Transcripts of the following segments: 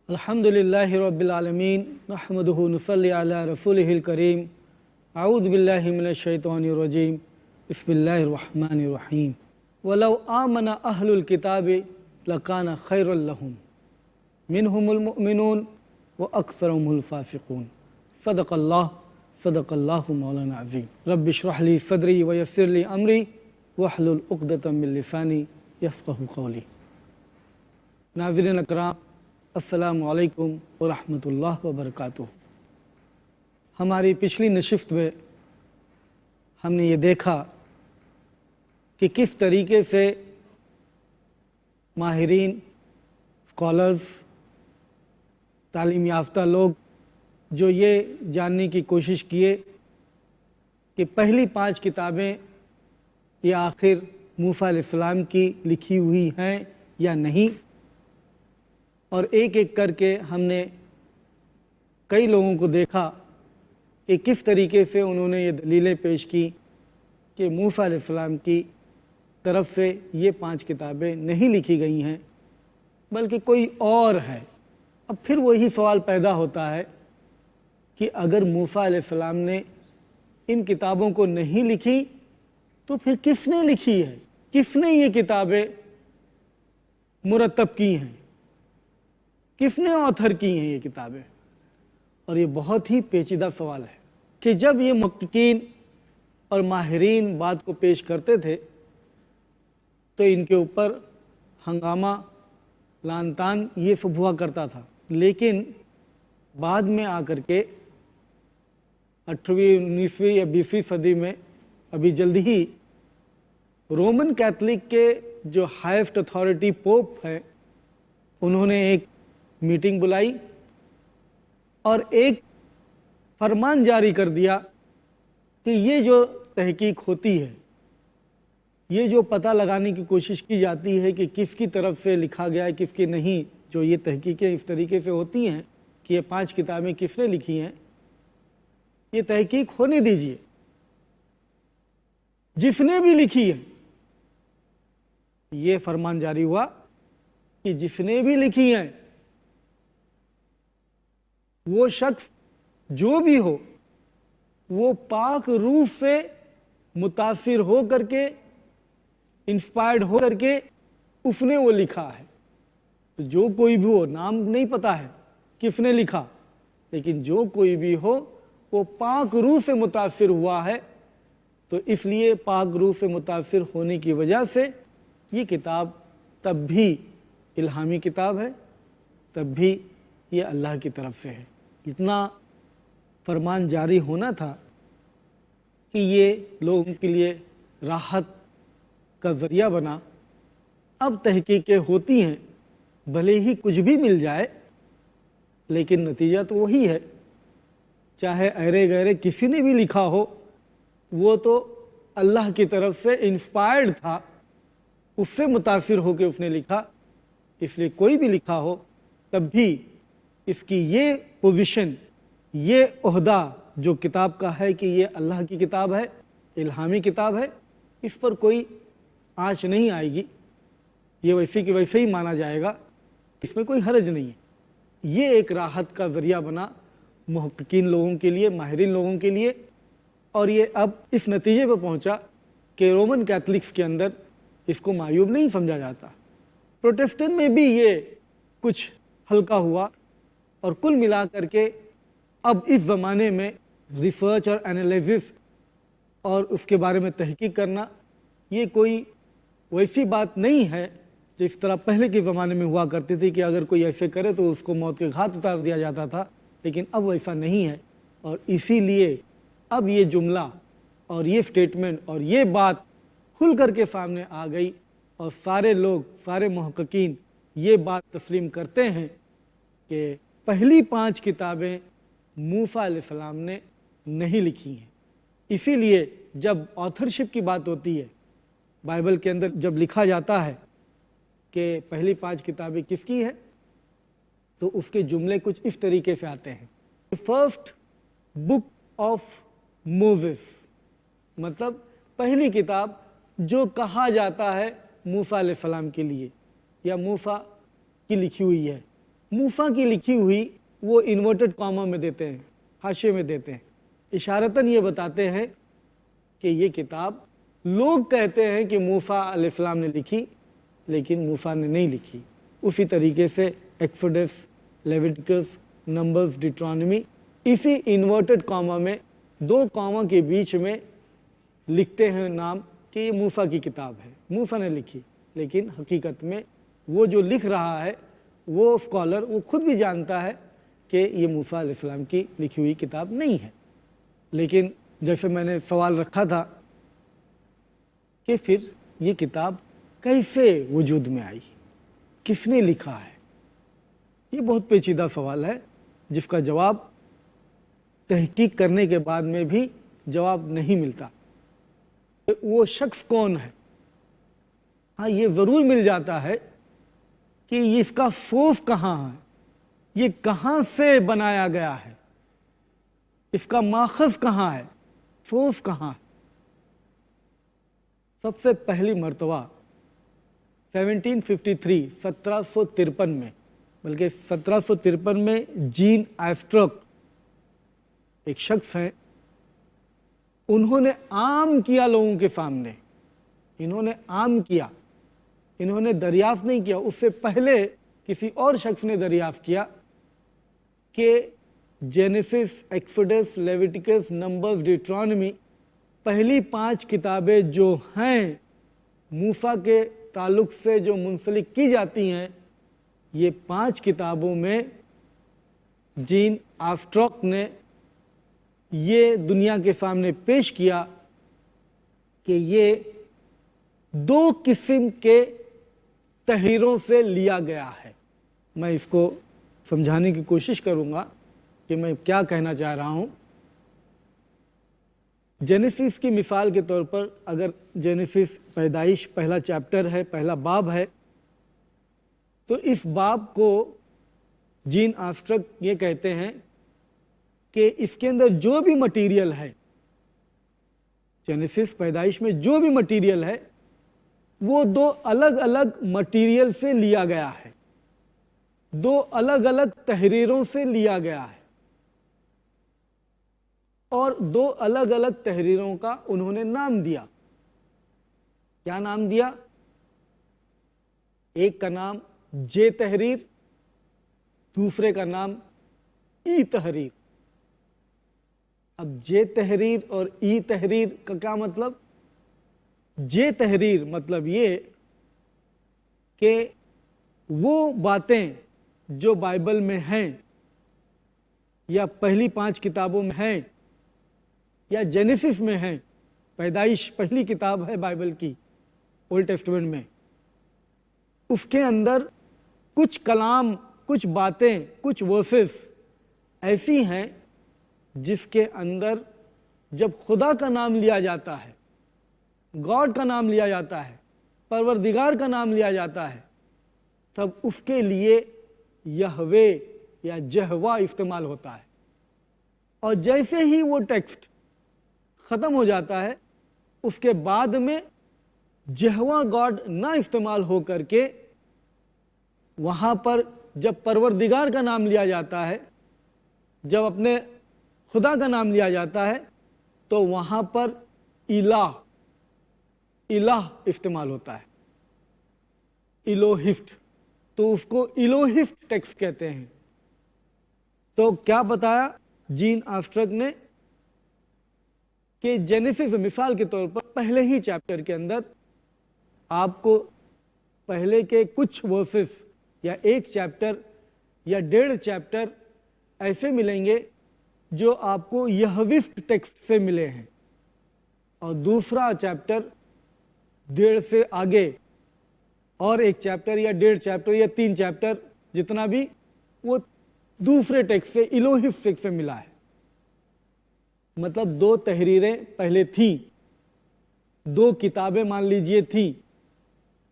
अल्हम्दुलिल्लाहि रब्बिल आलमीन नहमदुहु नुसल्ली अला रसूलिहिल करीम अऊज़ु बिल्लाहि मिनश शैतानिर रजीम बिस्मिल्लाहिर रहमानिर रहीम वलौ आमना अहलुल किताबि लकाना खैरल लहुम मिनहुमुल मुमिनून व अक्सरुहुमुल फासिकून सदक़ल्लाहु मौलाना अज़ीम रब्बि इश्रह ली सदरी व यस्सिर ली अमरी वहलुल उक़दतम मिन लिसानी यफ़क़हू क़ौली। नाज़रीन अकराम, अस्सलामु अलैकुम व रहमतुल्लाह व बरकातुहू। हमारी पिछली नशिस्त में हमने ये देखा कि किस तरीके से माहिरीन, स्कॉलर्स, तालीम याफ्ता लोग जो ये जानने की कोशिश किए कि पहली 5 किताबें ये आखिर मूसा अलैहिस्सलाम की लिखी हुई हैं या नहीं, और एक एक करके हमने कई लोगों को देखा कि किस तरीके से उन्होंने ये दलीलें पेश की कि मूसा अलैहिस्सलाम की तरफ से ये 5 किताबें नहीं लिखी गई हैं बल्कि कोई और है। अब फिर वही सवाल पैदा होता है कि अगर मूसा अलैहिस्सलाम ने इन किताबों को नहीं लिखी तो फिर किसने लिखी है, किसने ये किताबें मुरतब की हैं, किसने ऑथर की हैं ये किताबें। और ये बहुत ही पेचीदा सवाल है कि जब ये मुहक्किकीन और माहिरीन बात को पेश करते थे तो इनके ऊपर हंगामा, लान तान ये सब हुआ करता था, लेकिन बाद में आकर के 18वीं 19वीं या 20वीं सदी में अभी जल्दी ही रोमन कैथलिक के जो हाईएस्ट अथॉरिटी पोप हैं उन्होंने एक मीटिंग बुलाई और एक फरमान जारी कर दिया कि ये जो तहकीक होती है, ये जो पता लगाने की कोशिश की जाती है कि किसकी तरफ से लिखा गया है किसकी नहीं, जो ये तहकीकें इस तरीके से होती हैं कि ये 5 किताबें किसने लिखी हैं, ये तहकीक होने दीजिए। जिसने भी लिखी है, ये फरमान जारी हुआ कि जिसने भी लिखी है वो शख्स जो भी हो वो पाक रूह से मुतासिर हो करके, इंस्पायर्ड हो करके उसने वो लिखा है। तो जो कोई भी हो, नाम नहीं पता है किसने लिखा, लेकिन जो कोई भी हो वो पाक रूह से मुतासिर हुआ है। तो इसलिए पाक रूह से मुतासिर होने की वजह से ये किताब तब भी इल्हामी किताब है, तब भी ये अल्लाह की तरफ से है। इतना फरमान जारी होना था कि ये लोगों के लिए राहत का ज़रिया बना। अब तहकीकें होती हैं, भले ही कुछ भी मिल जाए लेकिन नतीजा तो वही है, चाहे अरे गहरे किसी ने भी लिखा हो, वो तो अल्लाह की तरफ से इंस्पायर्ड था, उससे मुतासिर होकर उसने लिखा। इसलिए कोई भी लिखा हो तब भी इसकी ये पोजीशन, ये ओहदा जो किताब का है कि ये अल्लाह की किताब है, इल्हामी किताब है, इस पर कोई आँच नहीं आएगी। ये वैसे कि वैसे ही माना जाएगा, इसमें कोई हर्ज नहीं है। ये एक राहत का ज़रिया बना मुहक्किकीन लोगों के लिए, माहिरीन लोगों के लिए। और ये अब इस नतीजे पर पहुंचा कि रोमन कैथलिक्स के अंदर इसको मायूब नहीं समझा जाता। प्रोटेस्टेंट में भी ये कुछ हल्का हुआ और कुल मिला करके अब इस ज़माने में रिसर्च और एनालिसिस और उसके बारे में तहकीक करना ये कोई वैसी बात नहीं है जिस तरह पहले के ज़माने में हुआ करती थी कि अगर कोई ऐसे करे तो उसको मौत के घाट उतार दिया जाता था, लेकिन अब वैसा नहीं है। और इसीलिए अब ये जुमला और ये स्टेटमेंट और ये बात खुल करके सामने आ गई और सारे लोग, सारे मुहक्किकीन ये बात तस्लीम करते हैं कि पहली 5 किताबें मूसा अलैहिस्सलाम ने नहीं लिखी हैं। इसीलिए जब ऑथरशिप की बात होती है बाइबल के अंदर, जब लिखा जाता है कि पहली 5 किताबें किसकी है, तो उसके जुमले कुछ इस तरीके से आते हैं। फर्स्ट बुक ऑफ मोसेस, मतलब पहली किताब जो कहा जाता है मूसा अलैहिस्सलाम के लिए या मूसा की लिखी हुई है, मूसा की लिखी हुई वो इन्वर्टेड कॉमा में देते हैं, हाशिए में देते हैं, इशारतन ये बताते हैं कि ये किताब लोग कहते हैं कि मूसा अलैहिस्सलाम ने लिखी, लेकिन मूसा ने नहीं लिखी। उसी तरीके से एक्सोडस, लेविटिकस, नंबर्स, डिट्रॉनमी इसी इन्वर्टेड कॉमा में, दो कॉमा के बीच में लिखते हैं नाम कि ये मूसा की किताब है, मूसा ने लिखी। लेकिन हकीकत में वो जो लिख रहा है वो स्कॉलर वो खुद भी जानता है कि ये मूसा अलैहिस्सलाम की लिखी हुई किताब नहीं है। लेकिन जैसे मैंने सवाल रखा था कि फिर ये किताब कैसे वजूद में आई, किसने लिखा है, ये बहुत पेचीदा सवाल है जिसका जवाब तहकीक करने के बाद में भी जवाब नहीं मिलता। वो शख्स कौन है? हाँ, ये ज़रूर मिल जाता है कि इसका सोर्स कहाँ है, ये कहाँ से बनाया गया है, इसका माखज़ कहाँ है, सोर्स कहाँ है। सबसे पहली मर्तबा 1753 में, बल्कि 1753 में जीन एस्ट्रक एक शख्स हैं, उन्होंने आम किया लोगों के सामने, इन्होंने आम किया, इन्होंने दरियाफ्त नहीं किया, उससे पहले किसी और शख्स ने दरियाफ्त किया कि genesis, exodus, Leviticus, numbers, Deuteronomy पहली 5 किताबें जो हैं मूसा के ताल्लुक से जो मुंसलिक की जाती हैं, ये 5 किताबों में जीन एस्ट्रक ने ये दुनिया के सामने पेश किया कि ये 2 किस्म के तहरीरों से लिया गया है। मैं इसको समझाने की कोशिश करूंगा कि मैं क्या कहना चाह रहा हूं। जेनेसिस की मिसाल के तौर पर, अगर जेनेसिस पैदाइश पहला चैप्टर है, पहला बाब है, तो इस बाब को जीन एस्ट्रक ये कहते हैं कि इसके अंदर जो भी मटेरियल है, जेनेसिस पैदाइश में जो भी मटेरियल है, वो 2 अलग अलग मटेरियल से लिया गया है, 2 अलग अलग तहरीरों से लिया गया है, और 2 अलग अलग तहरीरों का उन्होंने नाम दिया। क्या नाम दिया? एक का नाम जे तहरीर, दूसरे का नाम ई तहरीर। अब जे तहरीर और ई तहरीर का क्या मतलब? जे तहरीर मतलब ये कि वो बातें जो बाइबल में हैं या पहली 5 किताबों में हैं या जेनेसिस में हैं, पैदाइश पहली किताब है बाइबल की ओल्ड टेस्टामेंट में, उसके अंदर कुछ कलाम, कुछ बातें, कुछ वर्सेस ऐसी हैं जिसके अंदर जब खुदा का नाम लिया जाता है, गॉड का नाम लिया जाता है, परवरदिगार का नाम लिया जाता है, तब उसके लिए यहवे या जहवा इस्तेमाल होता है। और जैसे ही वो टेक्स्ट ख़त्म हो जाता है, उसके बाद में जहवा गॉड ना इस्तेमाल हो करके वहाँ पर जब परवरदिगार का नाम लिया जाता है, जब अपने खुदा का नाम लिया जाता है, तो वहाँ पर इलाह इस्तेमाल होता है, इलोहिस्ट, तो उसको इलोहिस्ट टेक्स्ट कहते हैं। तो क्या बताया जीन एस्ट्रक ने कि जेनेसिस मिसाल के तौर पर पहले ही चैप्टर के अंदर आपको पहले के कुछ वर्सेस या एक चैप्टर या 1.5 चैप्टर ऐसे मिलेंगे जो आपको यहविस्ट टेक्स्ट से मिले हैं, और दूसरा चैप्टर 1.5 से आगे और एक चैप्टर या 1.5 चैप्टर या 3 चैप्टर जितना भी, वो दूसरे टेक्स्ट से, इलोहिस्ट टेक्स्ट से मिला है। मतलब 2 तहरीरें पहले थी, 2 किताबें मान लीजिए थी।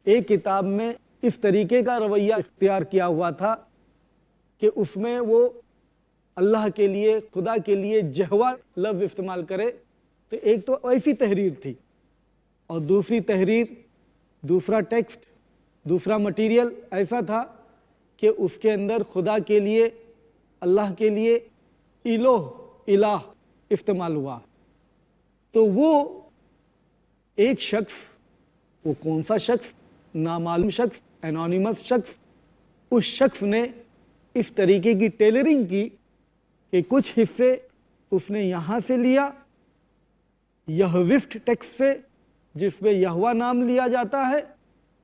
एक किताब में इस तरीके का रवैया इख्तियार किया हुआ था कि उसमें वो अल्लाह के लिए, खुदा के लिए जहवा लफ्ज़ इस्तेमाल करे, तो एक तो ऐसी तहरीर थी, और दूसरी तहरीर, दूसरा टेक्स्ट, दूसरा मटेरियल ऐसा था کہ اس کے اندر خدا کے لیے، اللہ کے لیے الہ استعمال ہوا، تو وہ ایک شخص، وہ کون سا شخص؟ نامعلوم شخص، انونیمس شخص، اس شخص نے اس طریقے کی ٹیلرنگ کی کہ کچھ حصے اس نے یہاں سے لیا یہویفٹ ٹیکسٹ سے، جس میں یہوہ نام لیا جاتا ہے،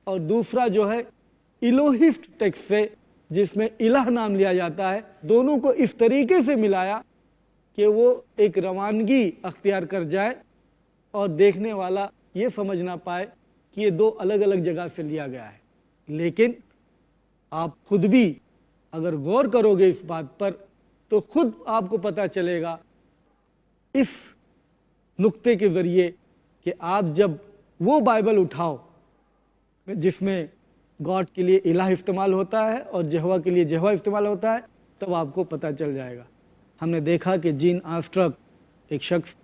اور دوسرا جو ہے الوہفٹ ٹیکسٹ سے، جس میں الہ نام لیا جاتا ہے۔ دونوں کو اس طریقے سے ملایا کہ وہ ایک روانگی اختیار کر جائے اور دیکھنے والا یہ سمجھ نہ پائے کہ یہ دو الگ الگ جگہ سے لیا گیا ہے۔ لیکن آپ خود بھی اگر غور کرو گے اس بات پر تو خود آپ کو پتہ چلے گا اس نقطے کے ذریعے کہ آپ جب وہ بائبل اٹھاؤ جس میں گاڈ کے لیے الہ استعمال ہوتا ہے اور یہوہ کے لیے یہوہ استعمال ہوتا ہے، تب آپ کو پتہ چل جائے گا۔ ہم نے دیکھا کہ جین آرمسٹرانگ ایک شخص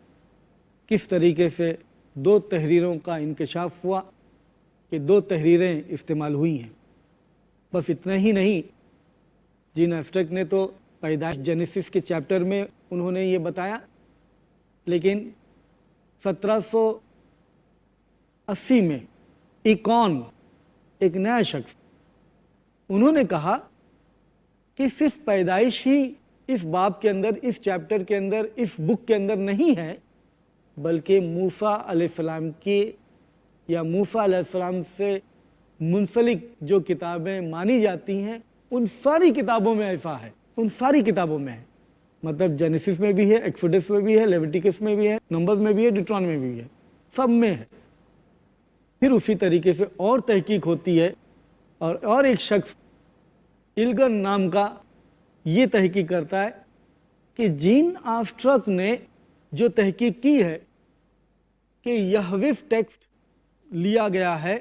کس طریقے سے دو تحریروں کا انکشاف ہوا کہ دو تحریریں استعمال ہوئی ہیں۔ بس اتنا ہی نہیں، جین آرمسٹرانگ نے تو پیدائش جینیسس کے چیپٹر میں انہوں نے یہ بتایا، لیکن 1780 میں ایکون، ایک نیا شخص، انہوں نے کہا کہ صرف پیدائش ہی اس باب کے اندر، اس چیپٹر کے اندر، اس بک کے اندر نہیں ہے، بلکہ موسیٰ علیہ السلام کی یا موسیٰ علیہ السلام سے منسلک جو کتابیں مانی جاتی ہیں ان ساری کتابوں میں ایسا ہے، ان ساری کتابوں میں ہے۔ مطلب جینیسس میں بھی ہے، ایکسوڈس میں بھی ہے، لیویٹیکس میں بھی ہے، نمبرز میں بھی ہے، ڈیوٹرانومی میں بھی ہے، سب میں ہے۔ پھر اسی طریقے سے اور تحقیق ہوتی ہے اور ایک شخص الگن نام کا یہ تحقیق کرتا ہے کہ جین آرمسٹرانگ نے جو تحقیق کی ہے کہ یہویف ٹیکسٹ لیا گیا ہے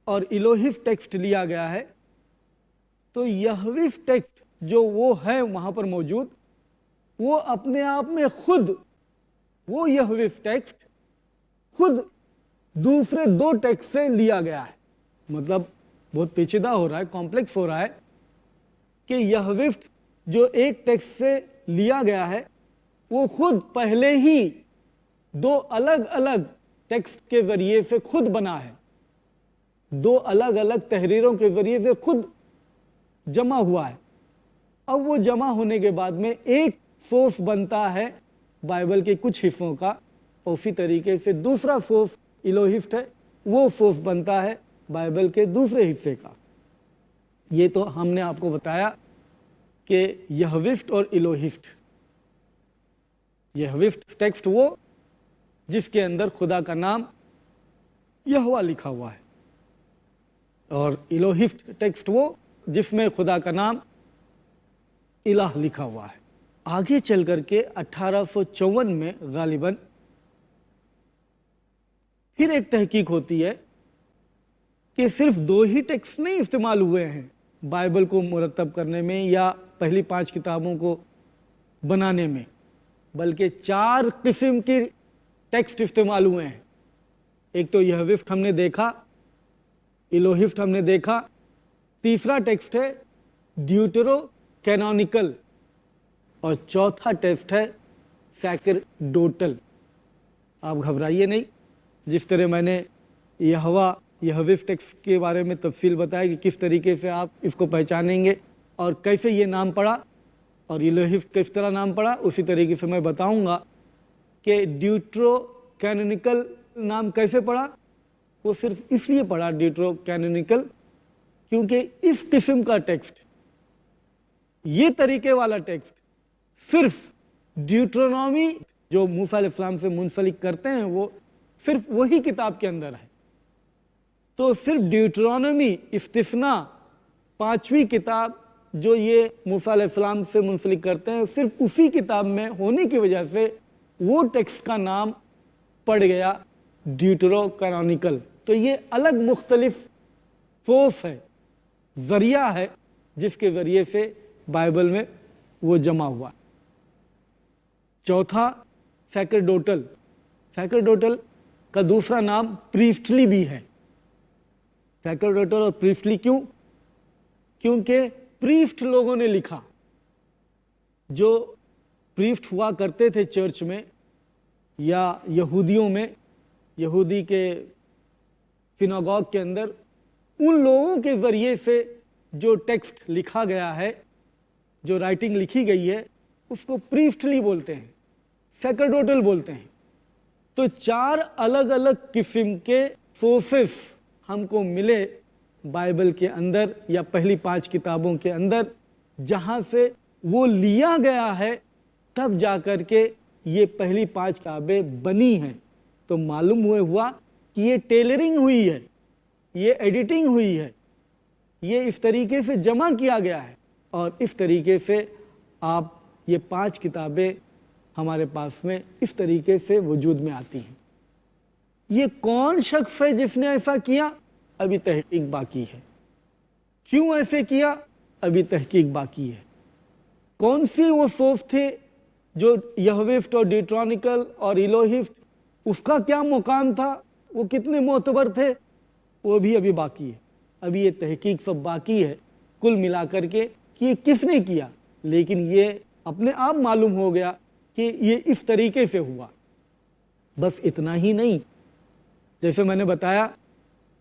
اور الوہیف ٹیکسٹ لیا گیا ہے، تو یہویف ٹیکسٹ جو وہ ہے وہاں پر موجود، وہ اپنے آپ میں خود، وہ یہویف ٹیکسٹ خود دوسرے دو ٹیکسٹ سے لیا گیا ہے۔ مطلب بہت پیچیدہ ہو رہا ہے، کمپلیکس ہو رہا ہے کہ یہویف جو ایک ٹیکسٹ سے لیا گیا ہے وہ خود پہلے ہی دو الگ الگ ٹیکسٹ کے ذریعے سے خود بنا ہے، دو الگ الگ تحریروں کے ذریعے سے خود جمع ہوا ہے۔ اب وہ جمع ہونے کے بعد میں ایک سورس بنتا ہے بائبل کے کچھ حصوں کا، اسی طریقے سے دوسرا سورس الوہیفٹ ہے، وہ سورس بنتا ہے بائبل کے دوسرے حصے کا۔ یہ تو ہم نے آپ کو بتایا کہ یہویفٹ اور الوہیفٹ، یہویفٹ ٹیکسٹ وہ جس کے اندر خدا کا نام یہوہ لکھا ہوا ہے، اور الوہیفٹ ٹیکسٹ وہ جس میں خدا کا نام الہ لکھا ہوا ہے۔ آگے چل کر کے 1854 میں غالباً پھر ایک تحقیق ہوتی ہے کہ صرف دو ہی ٹیکسٹ نہیں استعمال ہوئے ہیں بائبل کو مرتب کرنے میں یا پہلی 5 کتابوں کو بنانے میں، بلکہ 4 قسم کی ٹیکسٹ استعمال ہوئے ہیں۔ ایک تو یہویفٹ ہم نے دیکھا، الوہیفٹ ہم نے دیکھا، تیسرا ٹیکسٹ ہے ڈیوٹرو کینونیکل، اور چوتھا ٹیکسٹ ہے سیکرڈوٹل۔ آپ گھبرائیے نہیں، جس طرح میں نے یہویفٹ ٹیکسٹ کے بارے میں تفصیل بتایا کہ کس طریقے سے آپ اس کو پہچانیں گے اور کیسے یہ نام پڑا اور الوہیفٹ کس طرح نام پڑا، اسی طریقے سے میں بتاؤں گا کہ ڈیوٹرو کینونیکل نام کیسے پڑا۔ وہ صرف اس لیے پڑا ڈیوٹرو کینونیکل کیونکہ اس قسم کا ٹیکسٹ، یہ طریقے والا ٹیکسٹ صرف ڈیوٹرونومی جو موسیٰ علیہ السلام سے منسلک کرتے ہیں وہ صرف وہی کتاب کے اندر ہے۔ تو صرف ڈیوٹرونومی استثناء 5ویں کتاب جو یہ موسیٰ علیہ السلام سے منسلک کرتے ہیں، صرف اسی کتاب میں ہونے کی وجہ سے وہ ٹیکسٹ کا نام پڑ گیا ڈیوٹرو کینونیکل۔ تو یہ الگ مختلف سورس ہے، ذریعہ ہے جس کے ذریعے سے بائبل میں وہ جمع ہوا۔ چوتھا سیکرڈوٹل، سیکرڈوٹل کا دوسرا نام پریسٹلی بھی ہے۔ سیکرڈوٹل اور پریسٹلی کیوں؟ क्योंकि प्रीस्ट लोगों ने लिखा, जो प्रीस्ट हुआ करते थे चर्च में या यहूदियों में, यहूदी के सिनागोग के अंदर, उन लोगों के ज़रिए से जो टेक्स्ट लिखा गया है, जो राइटिंग लिखी गई है, उसको प्रीस्टली बोलते हैं, सैकरडोटल बोलते हैं। तो 4 अलग अलग किस्म के सोर्सेस हमको मिले बाइबल के अंदर या पहली 5 किताबों के अंदर, जहाँ से वो लिया गया है, तब जाकर के ये पहली 5 किताबें बनी हैं। तो मालूम हुआ कि ये टेलरिंग हुई है, ये एडिटिंग हुई है, ये इस तरीके से जमा किया गया है, और इस तरीके से आप ये 5 किताबें हमारे पास में इस तरीके से वजूद में आती हैं। ये कौन शख्स है जिसने ऐसा किया? अभी तहकीक बाकी है। क्यों ऐसे किया? अभी तहकीक बाकी है। कौन सी वो सोर्स थे जो यहोविस्ट और डिट्रॉनिकल और इलोहिस्ट, उसका क्या मुकाम था, वो कितने मोतबर थे, वो भी अभी बाकी है। अभी ये तहकीक सब बाकी है कुल मिलाकर के कि ये किसने किया। लेकिन ये अपने आप मालूम हो गया कि ये इस तरीके से हुआ। बस इतना ही नहीं, जैसे मैंने बताया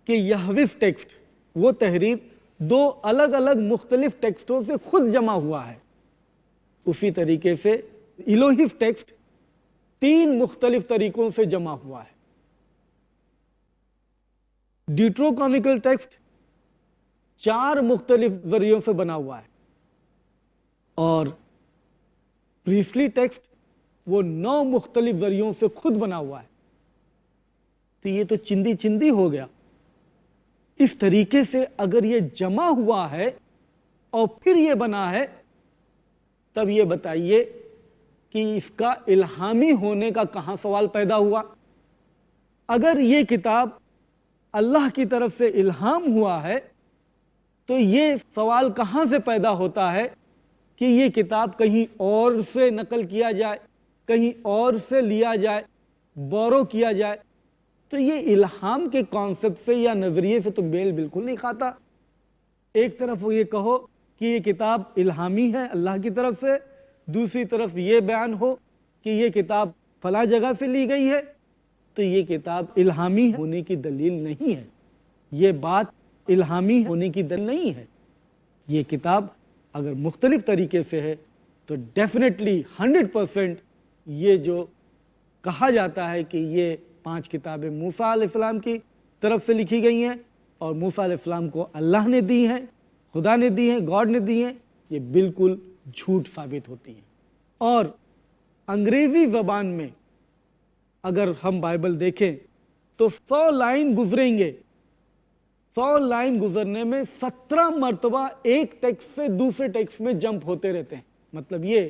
कि यहविस टेक्स्ट, वो तहरीर 2 अलग अलग मुख्तलिफ टेक्स्टों से खुद जमा हुआ है। उसी तरीके से इलोहिस टेक्स्ट 3 मुख्तलिफ तरीकों से जमा हुआ है। ड्यूटरोकॉनिकल टेक्स्ट 4 मुख्तलिफ जरियों से बना हुआ है, और प्रीस्टली टेक्स्ट वो 9 मुख्तलिफ जरियों से खुद बना हुआ है। तो ये तो चिंदी चिंदी हो गया। इस तरीके से अगर ये जमा हुआ है और फिर ये बना है, तब ये बताइए कि इसका इल्हामी होने का कहां सवाल पैदा हुआ। अगर ये किताब अल्लाह की तरफ से इल्हाम हुआ है, तो ये सवाल कहां से पैदा होता है कि ये किताब कहीं और से नकल किया जाए, कहीं और से लिया जाए, बोरो किया जाए। तो ये इल्हाम के कॉन्सेप्ट से या नजरिए से तो मेल बिल्कुल नहीं खाता। एक तरफ ये कहो कि ये किताब इल्हामी है अल्लाह की तरफ से, दूसरी तरफ ये बयान हो कि ये किताब फला जगह से ली गई है, तो ये किताब इल्हामी होने की दलील नहीं है। ये बात इल्हामी होने की दलील नहीं है। ये किताब अगर मुख्तलिफ तरीके से है तो डेफिनेटली 100% ये जो कहा जाता है कि ये 5 किताबें मूसा अलैहिस्सलाम की तरफ से लिखी गई हैं और मूसा अलैहिस्सलाम को अल्लाह ने दी हैं, खुदा ने दी हैं, गॉड ने दी हैं, ये बिल्कुल झूठ साबित होती हैं। और अंग्रेजी ज़बान में अगर हम बाइबल देखें तो 100 लाइन गुजरेंगे, 100 लाइन गुजरने में 17 मरतबा एक टेक्स्ट से दूसरे टेक्स्ट में जंप होते रहते हैं। मतलब ये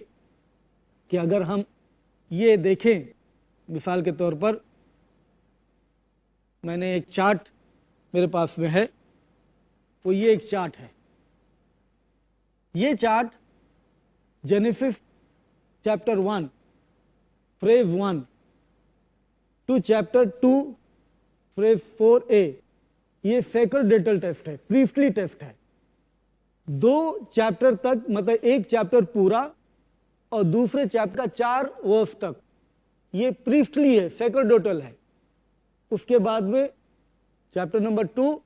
कि अगर हम ये देखें, मिसाल के तौर पर मैंने एक चार्ट मेरे पास में है, वो ये एक चार्ट है। ये chart Genesis chapter 1 phrase 1 to chapter 2 phrase 4a, ये सैक्रडेटल टेक्स्ट है, प्रीस्टली टेक्स्ट है। 2 चैप्टर तक, मतलब एक चैप्टर पूरा और दूसरे चैप्टर का 4 वर्स तक ये प्रीस्टली है, सैक्रडेटल है। उसके बाद में चैप्टर नंबर 2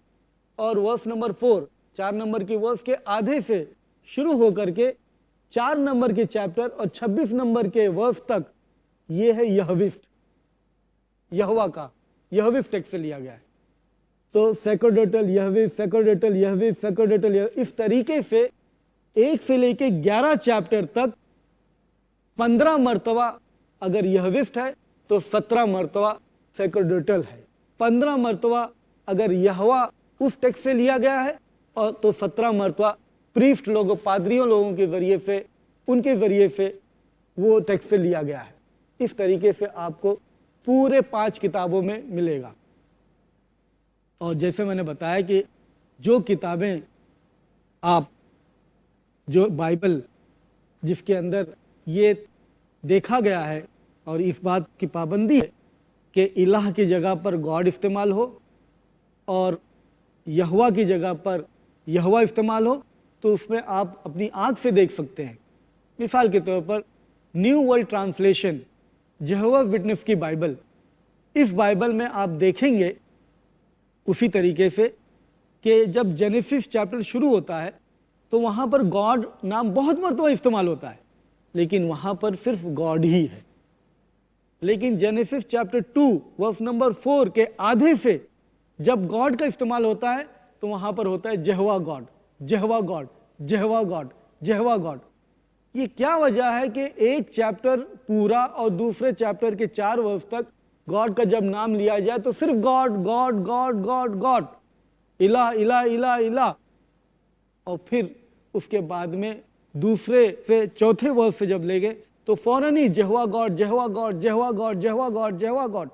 और वर्स नंबर 4, 4 नंबर की वर्स के आधे से शुरू होकर के 4 नंबर के चैप्टर और 26 नंबर के वर्स तक ये है यहविस्ट, यहोवा का, यहविस्ट टेक्स्ट से लिया गया है। तो सैक्रडेटल यहविस्ट, सैक्रडेटल यहविस्ट, सैक्रडेटल यहविस्ट, इस तरीके से 1 से लेके 11 चैप्टर तक 15 मरतबा अगर यहविस्ट है तो 17 मरतबा सैक्रडेटल है। 15 मरतबा अगर यहोवा उस टेक्स्ट से लिया गया है और तो 17 मरतबा प्रीस्ट लोगों, पादरियों लोगों के जरिए से, उनके जरिए से वो टेक्स्ट से लिया गया है। इस तरीके से आपको पूरे 5 किताबों में मिलेगा। और जैसे मैंने बताया कि जो किताबें आप, जो बाइबल जिसके अंदर ये देखा गया है और इस बात की पाबंदी है कि इलाह की जगह पर गॉड इस्तेमाल हो और यहोवा की जगह पर यहोवा इस्तेमाल हो, تو اس میں آپ اپنی آنکھ سے دیکھ سکتے ہیں. مثال کے طور پر نیو ورلڈ ٹرانسلیشن جہوہ وٹنس کی بائبل، اس بائبل میں آپ دیکھیں گے اسی طریقے سے کہ جب جینیسس چیپٹر شروع ہوتا ہے تو وہاں پر گاڈ نام بہت مرتبہ استعمال ہوتا ہے، لیکن وہاں پر صرف گاڈ ہی ہے. لیکن جینیسس چیپٹر 2 ورس نمبر 4 کے آدھے سے جب گاڈ کا استعمال ہوتا ہے تو وہاں پر ہوتا ہے جہوہ God, Jehovah God, Jehovah God, Jehovah God. یہ کیا وجہ ہے کہ ایک چیپٹر پورا اور دوسرے چیپٹر کے 4 ورس تک گاڈ کا جب نام لیا جائے تو صرف God God God God God, الہ الہ الہ الہ، اور پھر اس کے بعد میں دوسرے سے چوتھے ورس سے جب لے گئے تو فوراً ہی Jehovah God Jehovah God Jehovah God Jehovah God Jehovah God.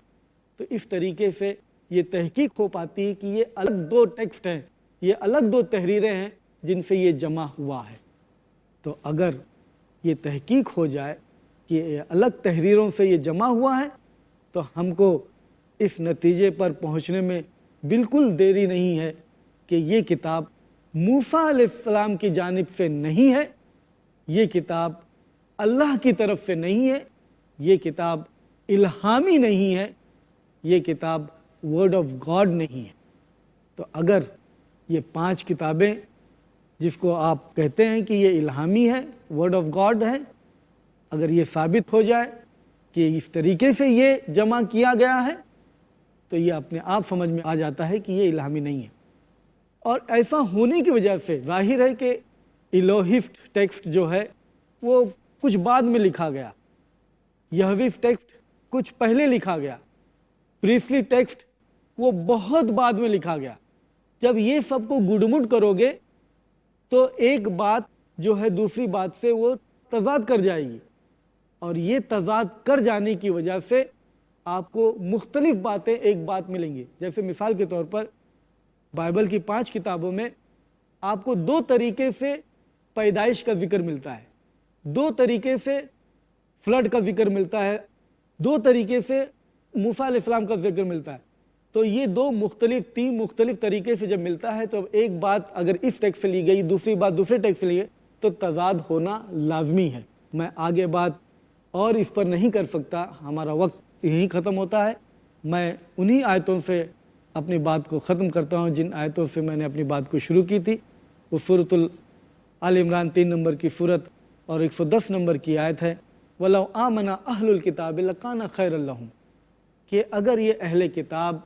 تو اس طریقے سے یہ تحقیق ہو پاتی ہے کہ یہ الگ 2 ٹیکسٹ ہیں، یہ الگ 2 تحریریں ہیں جن سے یہ جمع ہوا ہے. تو اگر یہ تحقیق ہو جائے کہ یہ الگ تحریروں سے یہ جمع ہوا ہے تو ہم کو اس نتیجے پر پہنچنے میں بالکل دیری نہیں ہے کہ یہ کتاب موسیٰ علیہ السلام کی جانب سے نہیں ہے، یہ کتاب اللہ کی طرف سے نہیں ہے، یہ کتاب الہامی نہیں ہے، یہ کتاب ورڈ آف گاڈ نہیں ہے. تو اگر یہ 5 کتابیں جس کو آپ کہتے ہیں کہ یہ الہامی ہے، ورڈ آف گاڈ ہے، اگر یہ ثابت ہو جائے کہ اس طریقے سے یہ جمع کیا گیا ہے تو یہ اپنے آپ سمجھ میں آ جاتا ہے کہ یہ الہامی نہیں ہے. اور ایسا ہونے کی وجہ سے ظاہر ہے کہ الوہسٹ ٹیکسٹ جو ہے وہ کچھ بعد میں لکھا گیا، یہویس ٹیکسٹ کچھ پہلے لکھا گیا، پریسلی ٹیکسٹ وہ بہت بعد میں لکھا گیا. جب یہ سب کو گڈمڈ کرو گے تو ایک بات جو ہے دوسری بات سے وہ تضاد کر جائے گی، اور یہ تضاد کر جانے کی وجہ سے آپ کو مختلف باتیں ایک بات ملیں گی. جیسے مثال کے طور پر بائبل کی 5 کتابوں میں آپ کو 2 طریقے سے پیدائش کا ذکر ملتا ہے، 2 طریقے سے فلڈ کا ذکر ملتا ہے، 2 طریقے سے موسیٰ علیہ السلام کا ذکر ملتا ہے. تو یہ 3 مختلف طریقے سے جب ملتا ہے تو ایک بات اگر اس ٹیکسٹ سے لی گئی، دوسری بات دوسرے ٹیکسٹ سے لی گئی تو تضاد ہونا لازمی ہے. میں آگے بات اور اس پر نہیں کر سکتا، ہمارا وقت یہیں ختم ہوتا ہے. میں انہی آیتوں سے اپنی بات کو ختم کرتا ہوں جن آیتوں سے میں نے اپنی بات کو شروع کی تھی. وہ سورۃ آل عمران 3 نمبر کی سورت اور 110 نمبر کی آیت ہے، وَلَوْ آمَنَ أَهْلُ الْكِتَابِ لَكَانَ خَيْرًا لَهُمْ، کہ اگر یہ اہل کتاب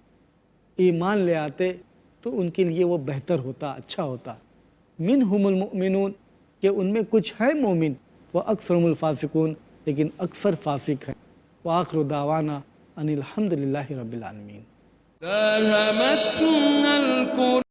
ایمان لے آتے تو ان کے لیے وہ بہتر ہوتا، اچھا ہوتا. مِنْهُمُ الْمُؤْمِنُونَ، کہ ان میں کچھ ہے مومن، وَأَكْثَرُهُمُ الْفَاسِقُونَ، لیکن اکثر فاسق ہیں. وآخر دعوانا ان الحمد للہ رب العالمین.